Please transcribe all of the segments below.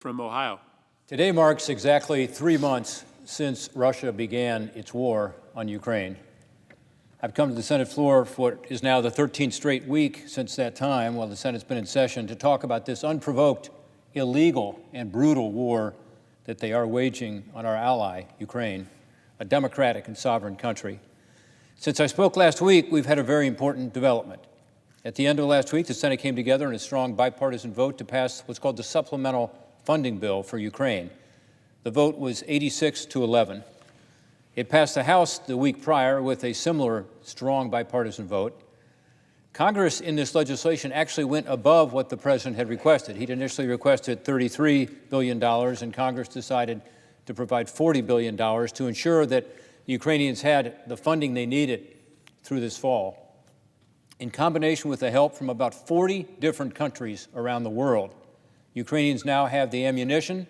from Ohio. Today marks exactly 3 months since Russia began its war on Ukraine. I've come to the Senate floor for what is now the 13th straight week since that time, while the Senate's been in session, to talk about this unprovoked, illegal, and brutal war that they are waging on our ally, Ukraine, a democratic and sovereign country. Since I spoke last week, we've had a very important development. At the end of last week, the Senate came together in a strong bipartisan vote to pass what's called the Supplemental funding bill for Ukraine. The vote was 86-11. It passed the House the week prior with a similar strong bipartisan vote. Congress in this legislation actually went above what the president had requested. He'd initially requested $33 billion, and Congress decided to provide $40 billion to ensure that the Ukrainians had the funding they needed through this fall. In combination with the help from about 40 different countries around the world, Ukrainians now have the ammunition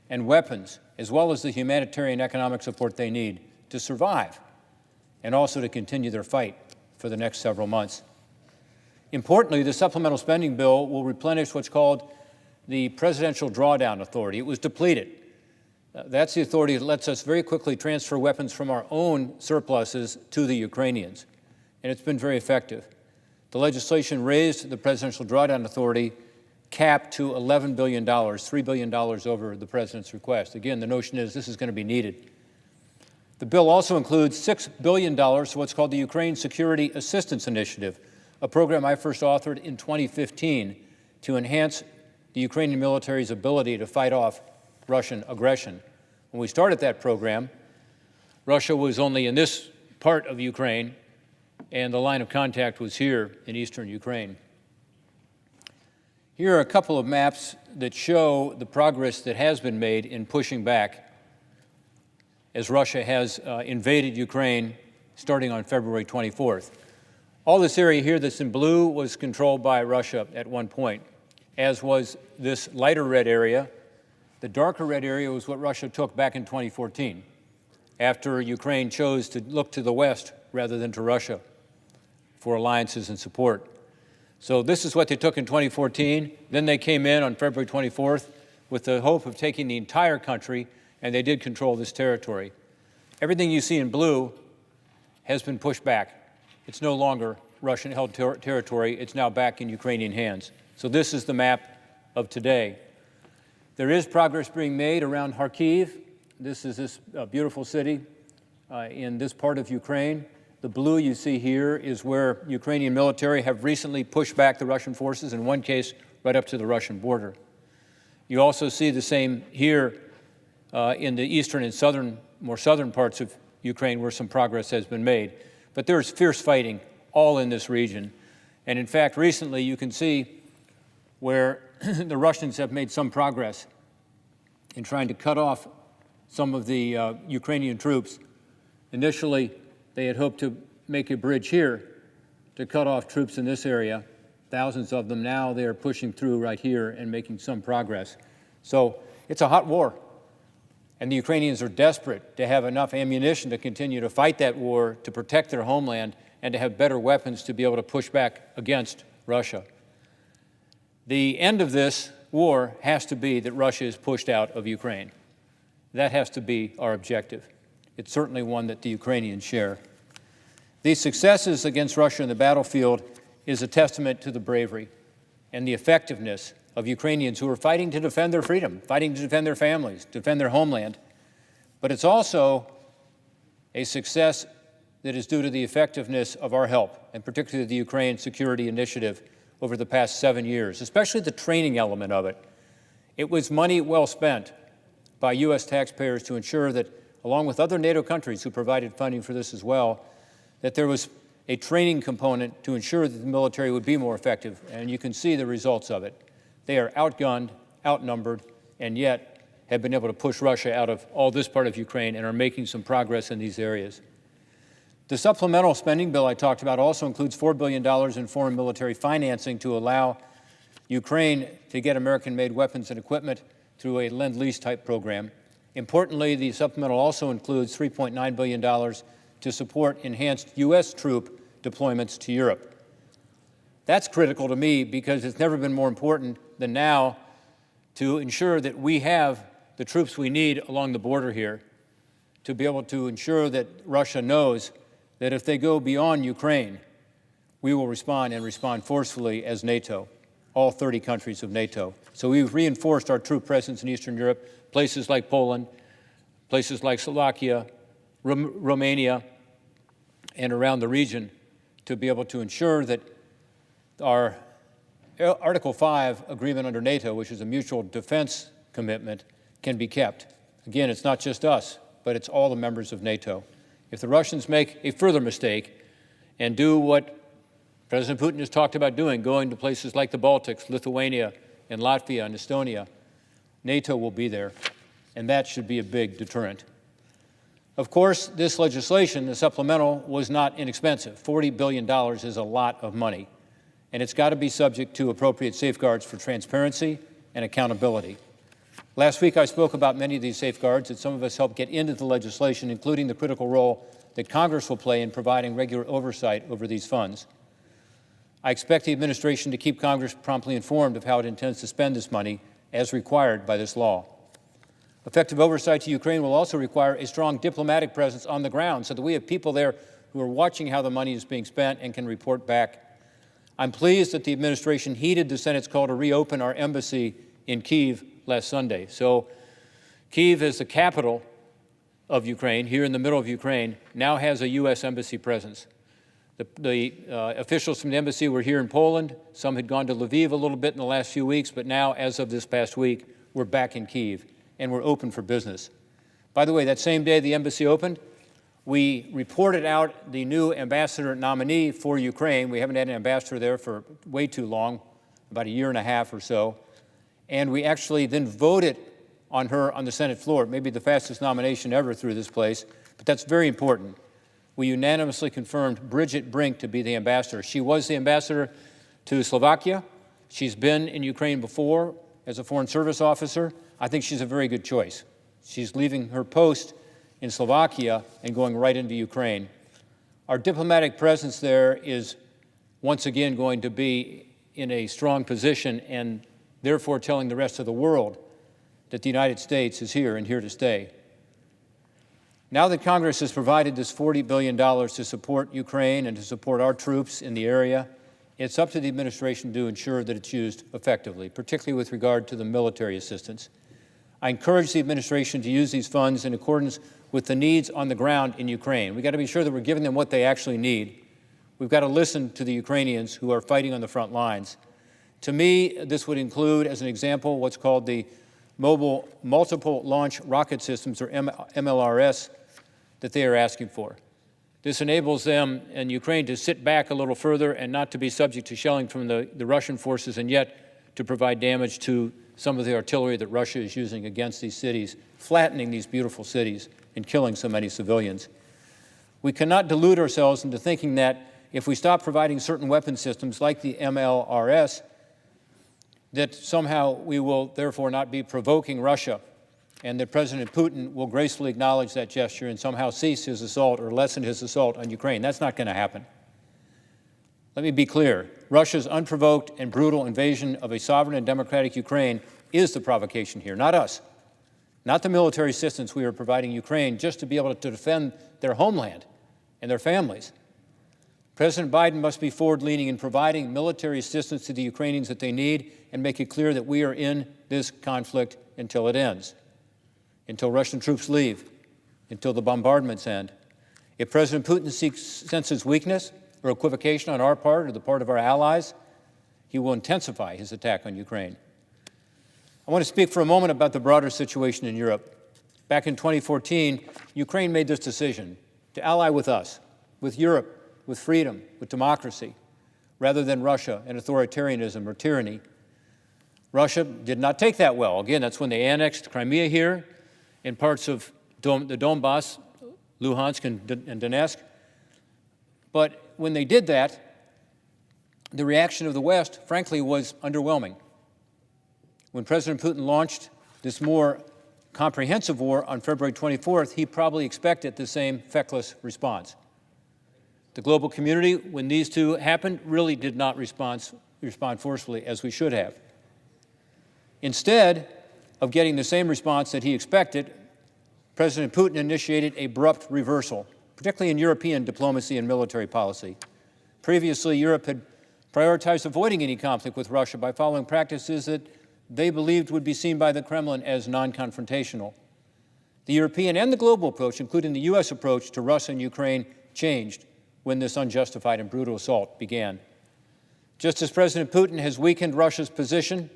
and weapons, as well as the humanitarian economic support they need to survive and also to continue their fight for the next several months. Importantly, the supplemental spending bill will replenish what's called the Presidential Drawdown Authority. It was depleted. That's the authority that lets us very quickly transfer weapons from our own surpluses to the Ukrainians, and it's been very effective. The legislation raised the Presidential Drawdown Authority cap to $11 billion, $3 billion over the president's request. Again, the notion is this is going to be needed. The bill also includes $6 billion for what's called the Ukraine Security Assistance Initiative, a program I first authored in 2015 to enhance the Ukrainian military's ability to fight off Russian aggression. When we started that program, Russia was only in this part of Ukraine, and the line of contact was here in eastern Ukraine. Here are a couple of maps that show the progress that has been made in pushing back as Russia has invaded Ukraine starting on February 24th. All this area here that's in blue was controlled by Russia at one point, as was this lighter red area. The darker red area was what Russia took back in 2014, after Ukraine chose to look to the West rather than to Russia for alliances and support. So this is what they took in 2014. Then they came in on February 24th with the hope of taking the entire country, and they did control this territory. Everything you see in blue has been pushed back. It's no longer Russian-held territory. It's now back in Ukrainian hands. So this is the map of today. There is progress being made around Kharkiv. This is this beautiful city in this part of Ukraine. The blue you see here is where Ukrainian military have recently pushed back the Russian forces, in one case right up to the Russian border. You also see the same here in the eastern and more southern parts of Ukraine where some progress has been made. But there's fierce fighting all in this region. And in fact, recently you can see where the Russians have made some progress in trying to cut off some of the Ukrainian troops. Initially, they had hoped to make a bridge here to cut off troops in this area, thousands of them. Now they are pushing through right here and making some progress. So it's a hot war, and the Ukrainians are desperate to have enough ammunition to continue to fight that war, to protect their homeland, and to have better weapons to be able to push back against Russia. The end of this war has to be that Russia is pushed out of Ukraine. That has to be our objective. It's certainly one that the Ukrainians share. These successes against Russia in the battlefield is a testament to the bravery and the effectiveness of Ukrainians who are fighting to defend their freedom, fighting to defend their families, defend their homeland. But it's also a success that is due to the effectiveness of our help, and particularly the Ukraine Security Initiative over the past 7 years, especially the training element of it. It was money well spent by U.S. taxpayers to ensure that, along with other NATO countries who provided funding for this as well, that there was a training component to ensure that the military would be more effective, and you can see the results of it. They are outgunned, outnumbered, and yet have been able to push Russia out of all this part of Ukraine and are making some progress in these areas. The supplemental spending bill I talked about also includes $4 billion in foreign military financing to allow Ukraine to get American-made weapons and equipment through a Lend-Lease type program. Importantly, the supplemental also includes $3.9 billion to support enhanced U.S. troop deployments to Europe. That's critical to me because it's never been more important than now to ensure that we have the troops we need along the border here to be able to ensure that Russia knows that if they go beyond Ukraine, we will respond and respond forcefully as NATO, all 30 countries of NATO. So we've reinforced our troop presence in Eastern Europe, places like Poland, places like Slovakia, Romania, and around the region to be able to ensure that our Article 5 agreement under NATO, which is a mutual defense commitment, can be kept. Again, it's not just us, but it's all the members of NATO. If the Russians make a further mistake and do what President Putin has talked about doing, going to places like the Baltics, Lithuania, and Latvia and Estonia, NATO will be there, and that should be a big deterrent. Of course, this legislation, the supplemental, was not inexpensive. $40 billion is a lot of money, and it's got to be subject to appropriate safeguards for transparency and accountability. Last week, I spoke about many of these safeguards that some of us helped get into the legislation, including the critical role that Congress will play in providing regular oversight over these funds. I expect the administration to keep Congress promptly informed of how it intends to spend this money as required by this law. Effective oversight to Ukraine will also require a strong diplomatic presence on the ground so that we have people there who are watching how the money is being spent and can report back. I'm pleased that the administration heeded the Senate's call to reopen our embassy in Kyiv last Sunday. So Kyiv is the capital of Ukraine, here in the middle of Ukraine, now has a U.S. embassy presence. The officials from the embassy were here in Poland. Some had gone to Lviv a little bit in the last few weeks, but now, as of this past week, we're back in Kyiv, and we're open for business. By the way, that same day the embassy opened, we reported out the new ambassador nominee for Ukraine. We haven't had an ambassador there for way too long, about a year and a half or so. And we actually then voted on her on the Senate floor, maybe the fastest nomination ever through this place, but that's very important. We unanimously confirmed Bridget Brink to be the ambassador. She was the ambassador to Slovakia. She's been in Ukraine before as a foreign service officer. I think she's a very good choice. She's leaving her post in Slovakia and going right into Ukraine. Our diplomatic presence there is once again going to be in a strong position and therefore telling the rest of the world that the United States is here and here to stay. Now that Congress has provided this $40 billion to support Ukraine and to support our troops in the area, it's up to the administration to ensure that it's used effectively, particularly with regard to the military assistance. I encourage the administration to use these funds in accordance with the needs on the ground in Ukraine. We've got to be sure that we're giving them what they actually need. We've got to listen to the Ukrainians who are fighting on the front lines. To me, this would include, as an example, what's called the Mobile Multiple Launch Rocket Systems, or MLRS, that they are asking for. This enables them and Ukraine to sit back a little further and not to be subject to shelling from the Russian forces, and yet to provide damage to some of the artillery that Russia is using against these cities, flattening these beautiful cities and killing so many civilians. We cannot delude ourselves into thinking that if we stop providing certain weapon systems like the MLRS, that somehow we will therefore not be provoking Russia, and that President Putin will gracefully acknowledge that gesture and somehow cease his assault or lessen his assault on Ukraine. That's not going to happen. Let me be clear. Russia's unprovoked and brutal invasion of a sovereign and democratic Ukraine is the provocation here, not us, not the military assistance we are providing Ukraine just to be able to defend their homeland and their families. President Biden must be forward-leaning in providing military assistance to the Ukrainians that they need and make it clear that we are in this conflict until it ends, until Russian troops leave, until the bombardments end. If President Putin senses weakness or equivocation on our part or the part of our allies, he will intensify his attack on Ukraine. I want to speak for a moment about the broader situation in Europe. Back in 2014, Ukraine made this decision to ally with us, with Europe, with freedom, with democracy, rather than Russia and authoritarianism or tyranny. Russia did not take that well. Again, that's when they annexed Crimea here and parts of the Donbass, Luhansk and Donetsk. But when they did that, the reaction of the West, frankly, was underwhelming. When President Putin launched this more comprehensive war on February 24th, he probably expected the same feckless response. The global community, when these two happened, really did not respond forcefully as we should have. Instead of getting the same response that he expected, President Putin initiated an abrupt reversal, particularly in European diplomacy and military policy. Previously, Europe had prioritized avoiding any conflict with Russia by following practices that they believed would be seen by the Kremlin as non-confrontational. The European and the global approach, including the U.S. approach to Russia and Ukraine, changed when this unjustified and brutal assault began. Just as President Putin has weakened Russia's position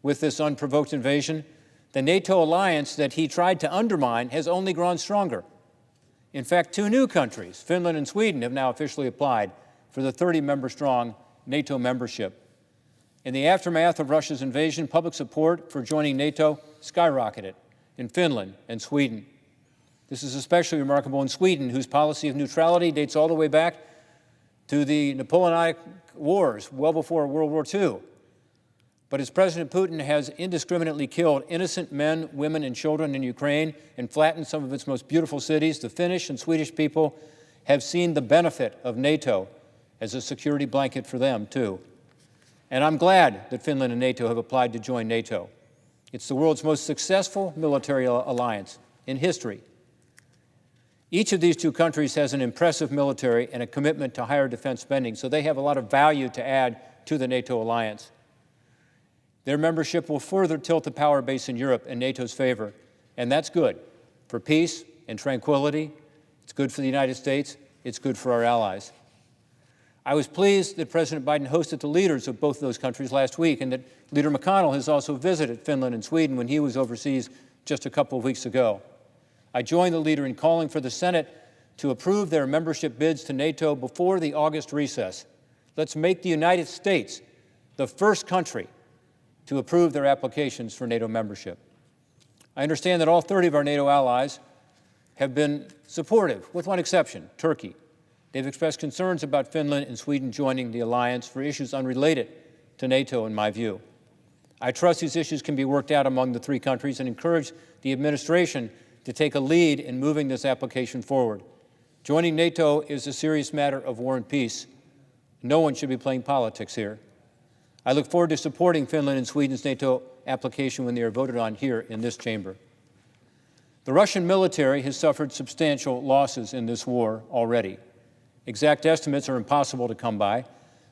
with this unprovoked invasion, the NATO alliance that he tried to undermine has only grown stronger. In fact, 2 new countries, Finland and Sweden, have now officially applied for the 30-member-strong NATO membership. In the aftermath of Russia's invasion, public support for joining NATO skyrocketed in Finland and Sweden. This is especially remarkable in Sweden, whose policy of neutrality dates all the way back to the Napoleonic Wars, well before World War II. But as President Putin has indiscriminately killed innocent men, women, and children in Ukraine and flattened some of its most beautiful cities, the Finnish and Swedish people have seen the benefit of NATO as a security blanket for them, too. And I'm glad that Finland and NATO have applied to join NATO. It's the world's most successful military alliance in history. Each of these 2 countries has an impressive military and a commitment to higher defense spending, so they have a lot of value to add to the NATO alliance. Their membership will further tilt the power base in Europe in NATO's favor, and that's good for peace and tranquility. It's good for the United States. It's good for our allies. I was pleased that President Biden hosted the leaders of both of those countries last week, and that Leader McConnell has also visited Finland and Sweden when he was overseas just a couple of weeks ago. I joined the leader in calling for the Senate to approve their membership bids to NATO before the August recess. Let's make the United States the first country to approve their applications for NATO membership. I understand that all 30 of our NATO allies have been supportive, with one exception, Turkey. They've expressed concerns about Finland and Sweden joining the alliance for issues unrelated to NATO, in my view. I trust these issues can be worked out among the 3 countries and encourage the administration to take a lead in moving this application forward. Joining NATO is a serious matter of war and peace. No one should be playing politics here. I look forward to supporting Finland and Sweden's NATO application when they are voted on here in this chamber. The Russian military has suffered substantial losses in this war already. Exact estimates are impossible to come by,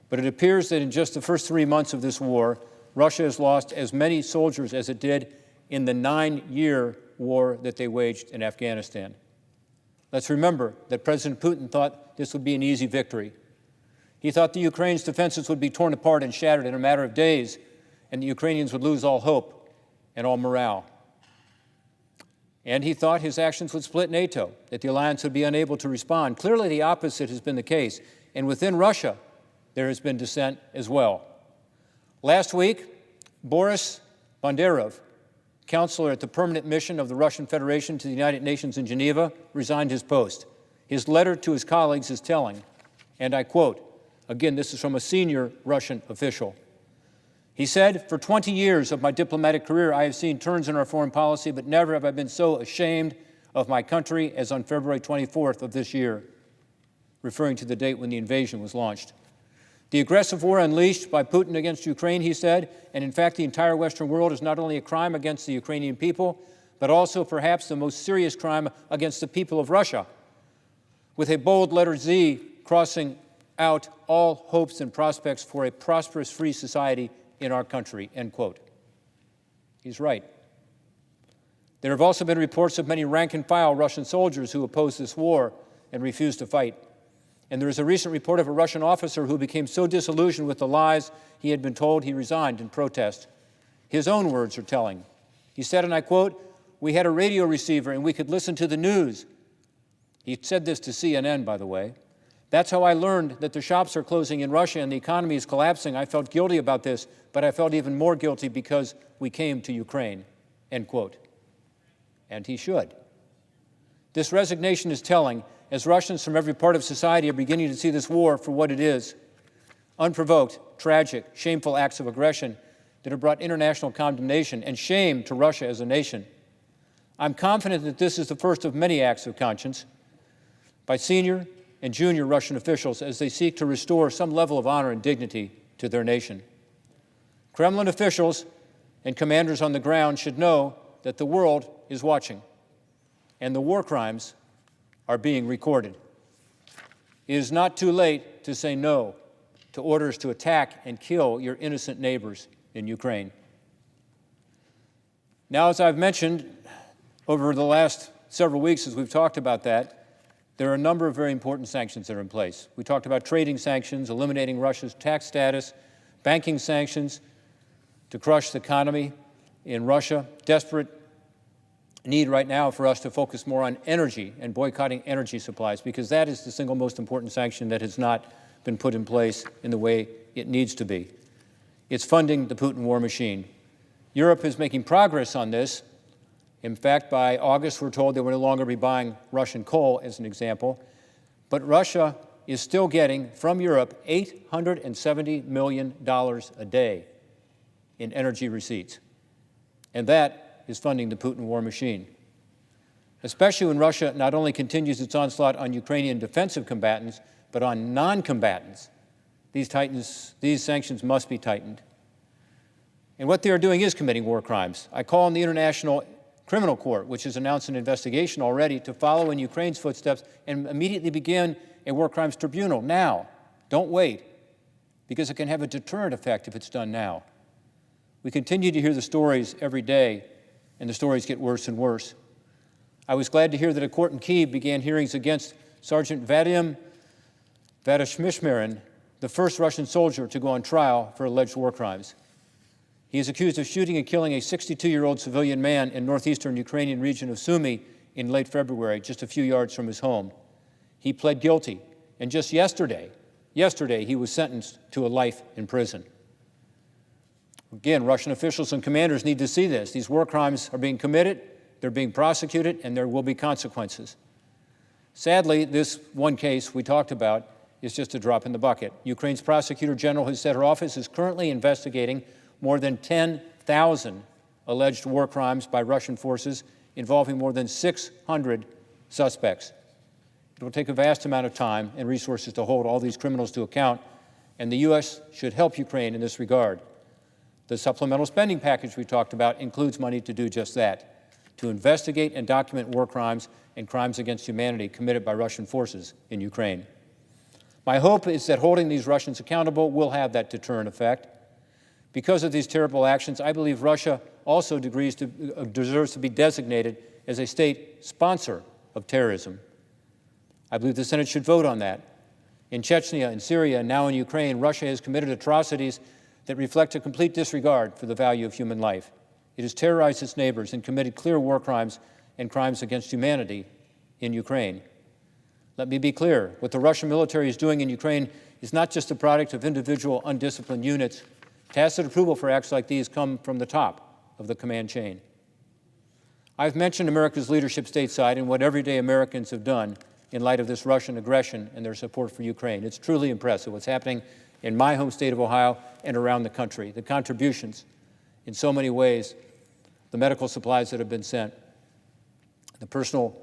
but it appears that in just the first 3 months of this war, Russia has lost as many soldiers as it did in the 9-year war that they waged in Afghanistan. Let's remember that President Putin thought this would be an easy victory. He thought the Ukraine's defenses would be torn apart and shattered in a matter of days, and the Ukrainians would lose all hope and all morale. And he thought his actions would split NATO, that the alliance would be unable to respond. Clearly, the opposite has been the case, and within Russia, there has been dissent as well. Last week, Boris Bondarev, counselor at the permanent mission of the Russian Federation to the United Nations in Geneva, resigned his post. His letter to his colleagues is telling, and I quote, again, this is from a senior Russian official. He said, "For 20 years of my diplomatic career, I have seen turns in our foreign policy, but never have I been so ashamed of my country as on February 24th of this year," referring to the date when the invasion was launched. The aggressive war unleashed by Putin against Ukraine, he said, and in fact the entire Western world, is not only a crime against the Ukrainian people, but also perhaps the most serious crime against the people of Russia, with a bold letter Z crossing out all hopes and prospects for a prosperous, free society in our country, end quote. He's right. There have also been reports of many rank-and-file Russian soldiers who oppose this war and refuse to fight. And there is a recent report of a Russian officer who became so disillusioned with the lies he had been told he resigned in protest. His own words are telling. He said, and I quote, "We had a radio receiver and we could listen to the news." He said this to CNN, by the way. "That's how I learned that the shops are closing in Russia and the economy is collapsing. I felt guilty about this, but I felt even more guilty because we came to Ukraine," end quote. And he should. This resignation is telling, as Russians from every part of society are beginning to see this war for what it is: unprovoked, tragic, shameful acts of aggression that have brought international condemnation and shame to Russia as a nation. I'm confident that this is the first of many acts of conscience by senior and junior Russian officials as they seek to restore some level of honor and dignity to their nation. Kremlin officials and commanders on the ground should know that the world is watching, and the war crimes are being recorded. It is not too late to say no to orders to attack and kill your innocent neighbors in Ukraine. Now, as I've mentioned, over the last several weeks, as we've talked about that, there are a number of very important sanctions that are in place. We talked about trading sanctions, eliminating Russia's tax status, banking sanctions to crush the economy in Russia. Desperate need right now for us to focus more on energy and boycotting energy supplies, because that is the single most important sanction that has not been put in place in the way it needs to be. It's funding the Putin war machine. Europe is making progress on this. In fact, by August, we're told they will no longer be buying Russian coal, as an example. But Russia is still getting from Europe $870 million a day in energy receipts. And that is funding the Putin war machine. Especially when Russia not only continues its onslaught on Ukrainian defensive combatants, but on non-combatants. These sanctions must be tightened. And what they are doing is committing war crimes. I call on the International Criminal Court, which has announced an investigation already, to follow in Ukraine's footsteps and immediately begin a war crimes tribunal now. Don't wait, because it can have a deterrent effect if it's done now. We continue to hear the stories every day, and the stories get worse and worse. I was glad to hear that a court in Kyiv began hearings against Sergeant Vadim Vadishmishmarin, the first Russian soldier to go on trial for alleged war crimes. He is accused of shooting and killing a 62-year-old civilian man in northeastern Ukrainian region of Sumy in late February, just a few yards from his home. He pled guilty, and just yesterday, he was sentenced to a life in prison. Again, Russian officials and commanders need to see this. These war crimes are being committed, they're being prosecuted, and there will be consequences. Sadly, this one case we talked about is just a drop in the bucket. Ukraine's prosecutor general has said her office is currently investigating more than 10,000 alleged war crimes by Russian forces involving more than 600 suspects. It will take a vast amount of time and resources to hold all these criminals to account, and the U.S. should help Ukraine in this regard. The supplemental spending package we talked about includes money to do just that, to investigate and document war crimes and crimes against humanity committed by Russian forces in Ukraine. My hope is that holding these Russians accountable will have that deterrent effect. Because of these terrible actions, I believe Russia also deserves to be designated as a state sponsor of terrorism. I believe the Senate should vote on that. In Chechnya, in Syria, and now in Ukraine, Russia has committed atrocities that reflect a complete disregard for the value of human life. It has terrorized its neighbors and committed clear war crimes and crimes against humanity in Ukraine. Let me be clear, what the Russian military is doing in Ukraine is not just the product of individual undisciplined units. Tacit approval for acts like these come from the top of the command chain. I've mentioned America's leadership stateside and what everyday Americans have done in light of this Russian aggression and their support for Ukraine. It's truly impressive what's happening in my home state of Ohio and around the country. The contributions, in so many ways, the medical supplies that have been sent, the personal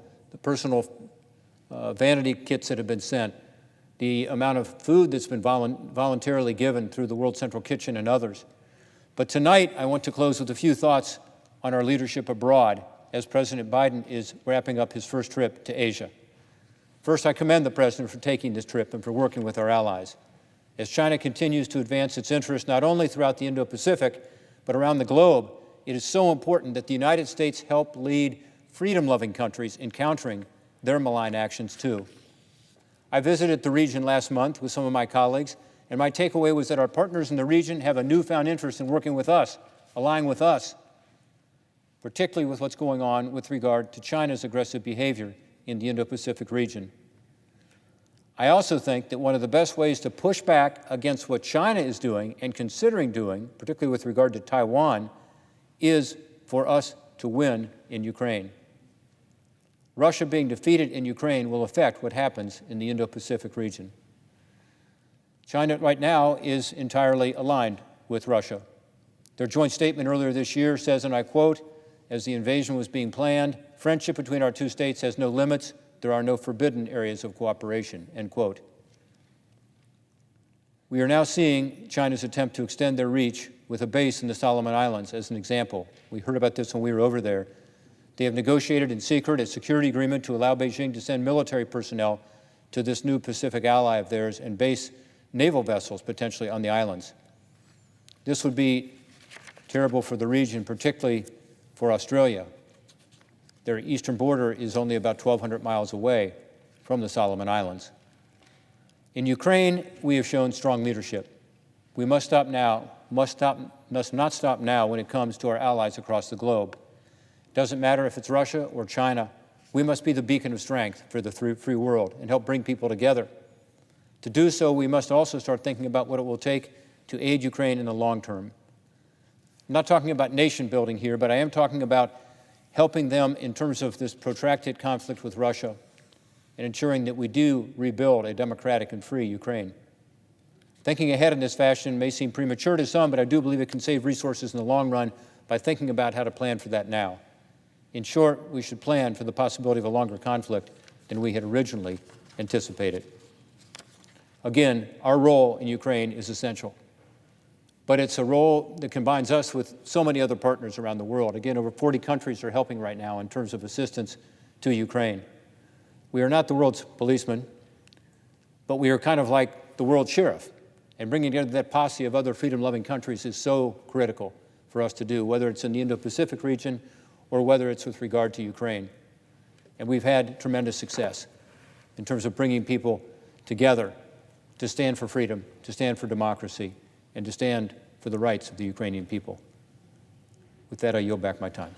vanity kits that have been sent, the amount of food that's been voluntarily given through the World Central Kitchen and others. But tonight, I want to close with a few thoughts on our leadership abroad as President Biden is wrapping up his first trip to Asia. First, I commend the President for taking this trip and for working with our allies. As China continues to advance its interests not only throughout the Indo-Pacific, but around the globe, it is so important that the United States help lead freedom-loving countries in countering their malign actions too. I visited the region last month with some of my colleagues, and my takeaway was that our partners in the region have a newfound interest in working with us, allying with us, particularly with what's going on with regard to China's aggressive behavior in the Indo-Pacific region. I also think that one of the best ways to push back against what China is doing and considering doing, particularly with regard to Taiwan, is for us to win in Ukraine. Russia being defeated in Ukraine will affect what happens in the Indo-Pacific region. China right now is entirely aligned with Russia. Their joint statement earlier this year says, and I quote, "As the invasion was being planned, friendship between our two states has no limits. There are no forbidden areas of cooperation," end quote. We are now seeing China's attempt to extend their reach with a base in the Solomon Islands as an example. We heard about this when we were over there. They have negotiated in secret a security agreement to allow Beijing to send military personnel to this new Pacific ally of theirs and base naval vessels potentially on the islands. This would be terrible for the region, particularly for Australia. Their eastern border is only about 1,200 miles away from the Solomon Islands. In Ukraine, we have shown strong leadership. We must not stop now when it comes to our allies across the globe. It doesn't matter if it's Russia or China. We must be the beacon of strength for the free world and help bring people together. To do so, we must also start thinking about what it will take to aid Ukraine in the long term. I'm not talking about nation building here, but I am talking about helping them in terms of this protracted conflict with Russia and ensuring that we do rebuild a democratic and free Ukraine. Thinking ahead in this fashion may seem premature to some, but I do believe it can save resources in the long run by thinking about how to plan for that now. In short, we should plan for the possibility of a longer conflict than we had originally anticipated. Again, our role in Ukraine is essential, but it's a role that combines us with so many other partners around the world. Again, over 40 countries are helping right now in terms of assistance to Ukraine. We are not the world's policeman, but we are kind of like the world sheriff. And bringing together that posse of other freedom-loving countries is so critical for us to do, whether it's in the Indo-Pacific region or whether it's with regard to Ukraine. And we've had tremendous success in terms of bringing people together to stand for freedom, to stand for democracy, and to stand for the rights of the Ukrainian people. With that, I yield back my time.